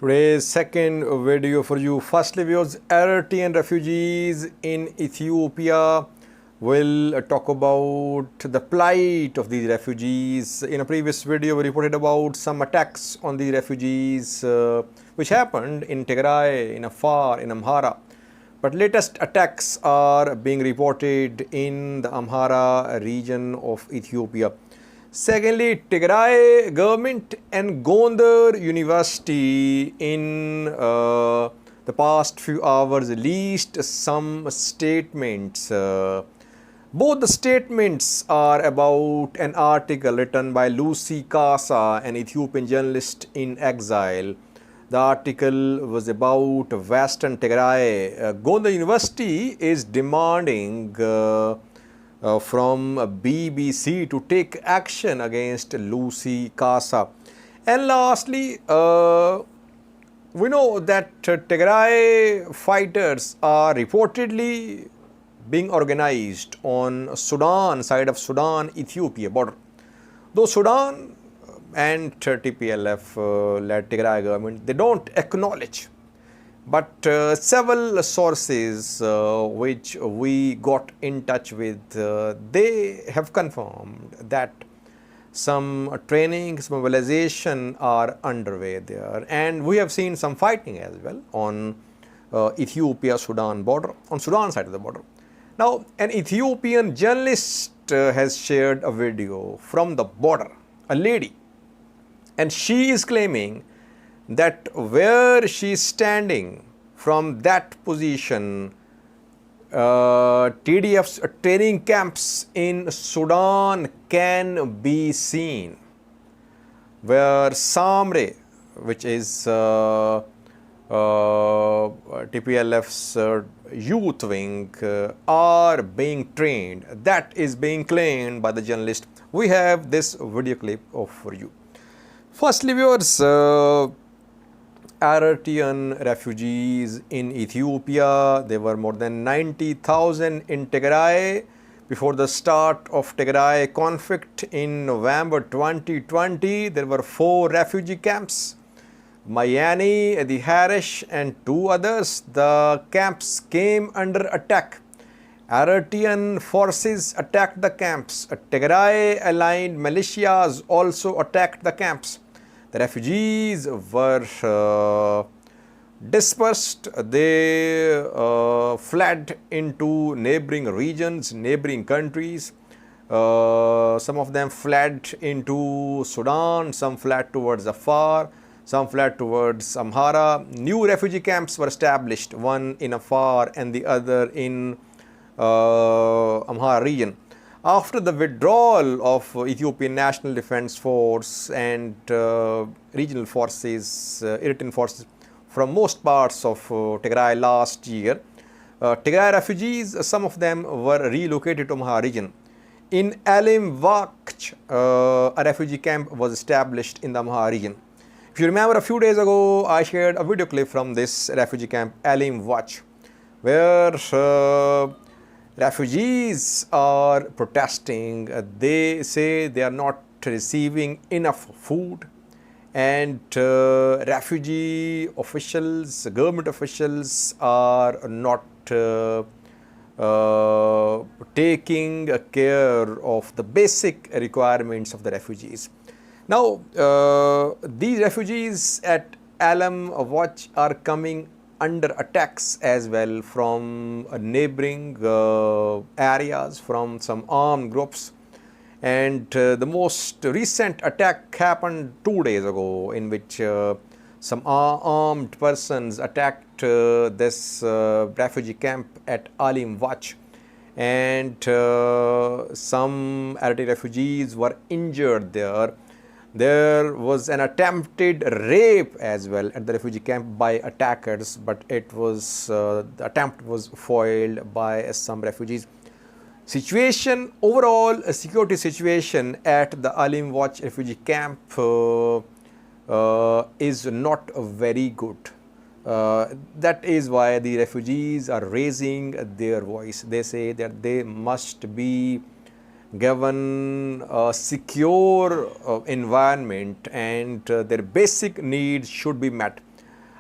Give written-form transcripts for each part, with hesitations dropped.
Today's second video for you. Firstly, viewers, Eritrean refugees in Ethiopia. Will talk about the plight of these refugees. In a previous video, we reported about some attacks on the refugees which happened in Tigray, in Afar, in Amhara. But latest attacks are being reported in the Amhara region of Ethiopia. Secondly, Tigray government and Gondar University in the past few hours released some statements. Both the statements are about an article written by Lucy Kasa, an Ethiopian journalist in exile. The article was about Western Tigray. Gondar University is demanding from BBC to take action against Lucy Kasa. And lastly, we know that Tigray fighters are reportedly being organized on Sudan, side of Sudan-Ethiopia border. Though Sudan and TPLF led Tigray government, they don't acknowledge. But several sources which we got in touch with, they have confirmed that some training, some mobilization are underway there. And we have seen some fighting as well on Ethiopia-Sudan border, on Sudan side of the border. Now, an Ethiopian journalist has shared a video from the border, a lady, and she is claiming that where she is standing from that position, TDF's training camps in Sudan can be seen, where Samre, which is TPLF's youth wing, are being trained. That is being claimed by the journalist. We have this video clip for you. Firstly, viewers, Eritrean refugees in Ethiopia, there were more than 90,000 in Tigray before the start of Tigray conflict in November 2020. There were 4 refugee camps, Mayani, the Harish and 2 others. The camps came under attack. Eritrean forces attacked the camps. Tigray-aligned militias also attacked the camps. The refugees were dispersed. They fled into neighboring regions, neighboring countries. Some of them fled into Sudan, some fled towards Afar, some fled towards Amhara. New refugee camps were established, one in Afar and the other in Amhara region. After the withdrawal of Ethiopian National Defense Force and regional forces, Eritrean forces from most parts of Tigray last year, Tigray refugees, some of them were relocated to Amhara region. In Alim Vakch, a refugee camp was established in the Amhara region. If you remember, a few days ago, I shared a video clip from this refugee camp, Alim Vakch, where refugees are protesting. They say they are not receiving enough food, and refugee officials, government officials are not taking care of the basic requirements of the refugees. Now, these refugees at Alam Watch are coming under attacks as well from neighboring areas, from some armed groups. And the most recent attack happened 2 days ago, in which some armed persons attacked this refugee camp at Alim Vach, and some Eritrean refugees were injured there. There was an attempted rape as well at the refugee camp by attackers, but it was the attempt was foiled by some refugees. Situation overall, a security situation at the Alim Watch refugee camp is not very good. That is why the refugees are raising their voice. They say that they must be given a secure environment, and their basic needs should be met.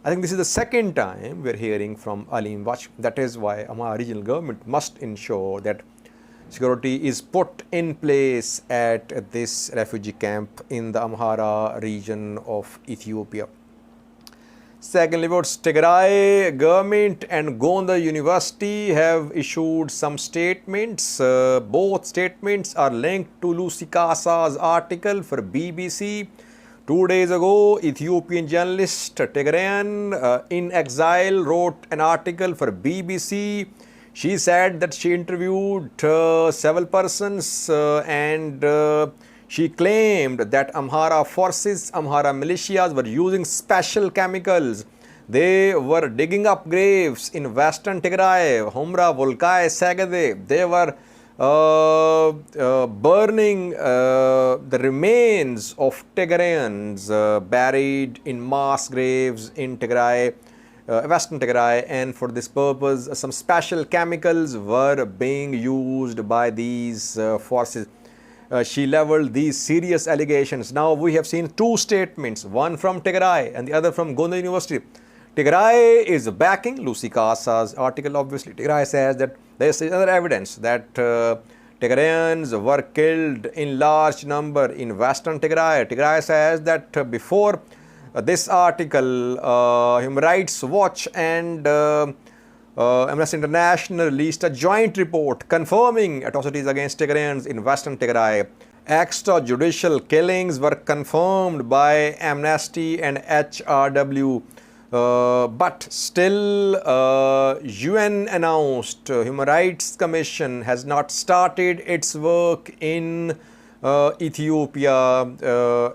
I think this is the second time we're hearing from Alim Watch. That is why Amhara regional government must ensure that security is put in place at this refugee camp in the Amhara region of Ethiopia. Secondly, about Tigray government and Gondar University have issued some statements. Both statements are linked to Lucy Kasa's article for BBC. 2 days ago, Ethiopian journalist Tigrayan in exile wrote an article for BBC. She said that she interviewed several persons and she claimed that Amhara forces, Amhara militias were using special chemicals. They were digging up graves in western Tigray, Humra, Volkai, Sagade. They were burning the remains of Tigrayans buried in mass graves in Tigray, western Tigray, and for this purpose some special chemicals were being used by these forces. She leveled these serious allegations. Now we have seen two statements, one from Tigray and the other from Gondar University. Tigray is backing Lucy Kasa's article, obviously. Tigray says that there is other evidence that Tigrayans were killed in large number in western Tigray. Tigray says that before this article, Human Rights Watch and Amnesty International released a joint report confirming atrocities against Tigrayans in western Tigray. Extrajudicial killings were confirmed by Amnesty and HRW. But still, UN announced Human Rights Commission has not started its work in Ethiopia.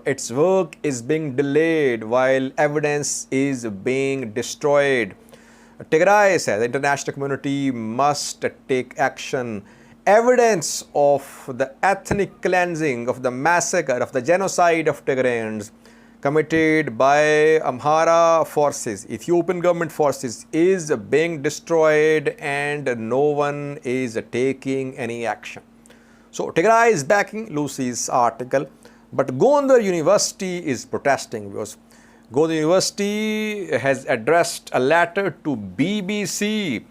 Its work is being delayed while evidence is being destroyed. Tigray says the international community must take action. Evidence of the ethnic cleansing, of the massacre, of the genocide of Tigrayans committed by Amhara forces, Ethiopian government forces, is being destroyed and no one is taking any action. So Tigray is backing Lucy's article, but Gondar University is protesting because Gondar University has addressed a letter to BBC.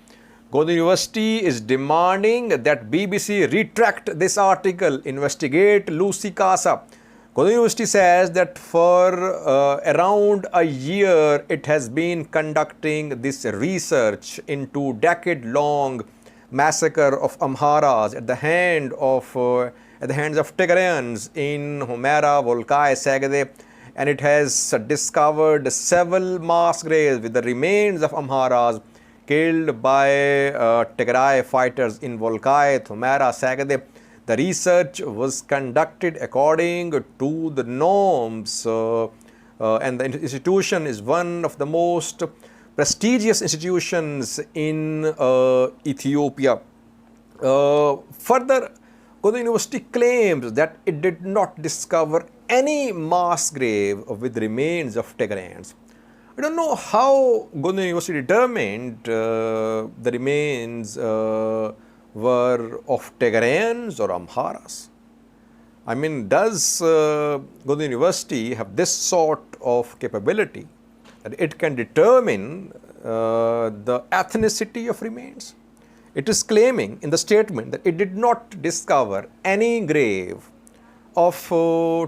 Gondar University is demanding that BBC retract this article, investigate Lucy Kasa. Gondar University says that for around a year it has been conducting this research into decade-long massacre of Amharas at the hands of Tigrayans in Humra, Volkai, Sagade, and it has discovered several mass graves with the remains of Amharas killed by Tigray fighters in Volkai, Humra, Sagade. The research was conducted according to the norms and the institution is one of the most prestigious institutions in Ethiopia. Further, Gondar University claims that it did not discover any mass grave with remains of Tigrayans. I don't know how Gondar University determined the remains were of Tigrayans or Amharas. I mean, does Gondar University have this sort of capability that it can determine the ethnicity of remains? It is claiming in the statement that it did not discover any grave of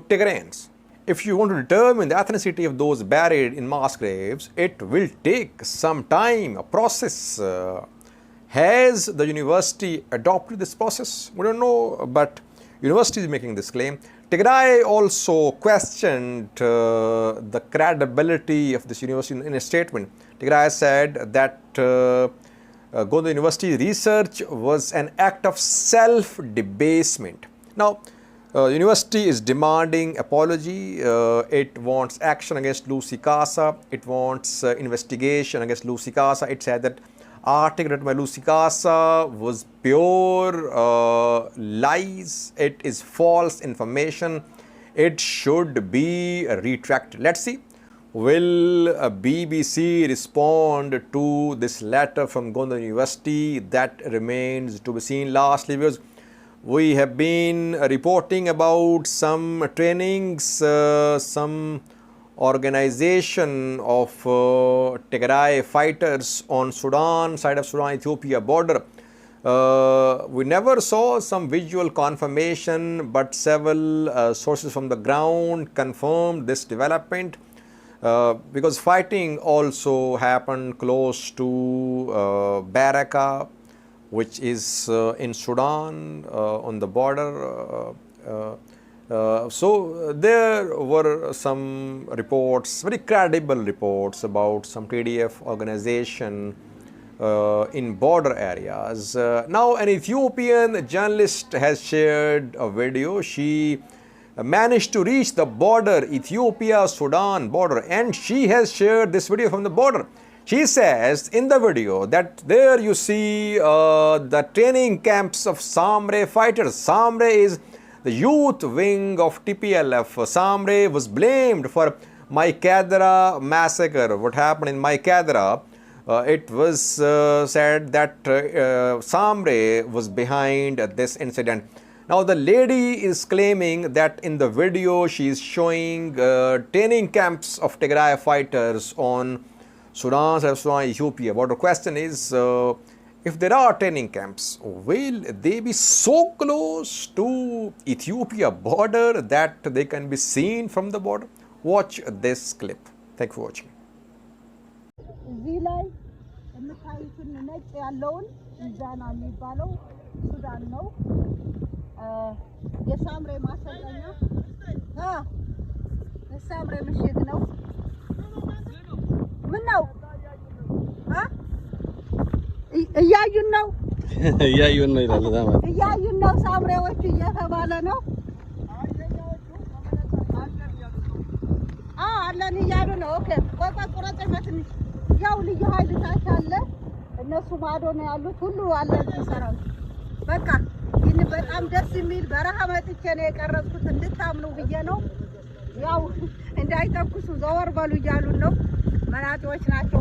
Tigrayans. If you want to determine the ethnicity of those buried in mass graves, it will take some time, a process. Has the university adopted this process? We don't know, but university is making this claim. Tigray also questioned the credibility of this university in a statement. Tigray said that Gondar University research was an act of self-debasement. Now, university is demanding apology. It wants action against Lucy Kasa. It wants investigation against Lucy Kasa. It said that article written by Lucy Kasa was pure lies. It is false information. It should be retracted. Let's see. Will BBC respond to this letter from Gondar University? That remains to be seen. Lastly, viewers, we have been reporting about some trainings, some organization of Tigray fighters on Sudan, side of Sudan-Ethiopia border. We never saw some visual confirmation, but several sources from the ground confirmed this development. Because fighting also happened close to Baraka, which is in Sudan on the border. So there were some reports, very credible reports about some TDF organization in border areas. Now an Ethiopian journalist has shared a video. She managed to reach the border, Ethiopia-Sudan border, and she has shared this video from the border. She says in the video that there you see the training camps of Samre fighters. Samre is the youth wing of TPLF. Samre was blamed for Maikadra massacre. What happened in Maikadra? It was said that Samre was behind this incident. Now the lady is claiming that in the video she is showing training camps of Tigray fighters on Sudan, Ethiopia. But the question is, if there are training camps, will they be so close to Ethiopia border that they can be seen from the border? Watch this clip. Thank you for watching. የሳምሬ ማሰልጠኛ የሳምሬ ምሽግ ነው ምን ነው እያዩን ነው ይላል ታማኝ እያዩን ነው ሳምሬዎች እየተባለ ነው አለን እያሉ ነው ኦኬ ቆጣ ቁረጠኝ ያው ልዩ ኃይል ታች አለ እነሱ ማዶ ነው ያሉት ሁሉ አለ ተሰራው በቃ ይሄን በጣም ደስ የሚል በረሃ መጥቼ ነው የቀረጽኩት እንድታምኑ ብዬ ነው ያው እንዳይተኩሱ ዘወር በሉ እያሉን ነው መናጢዎች ናቸው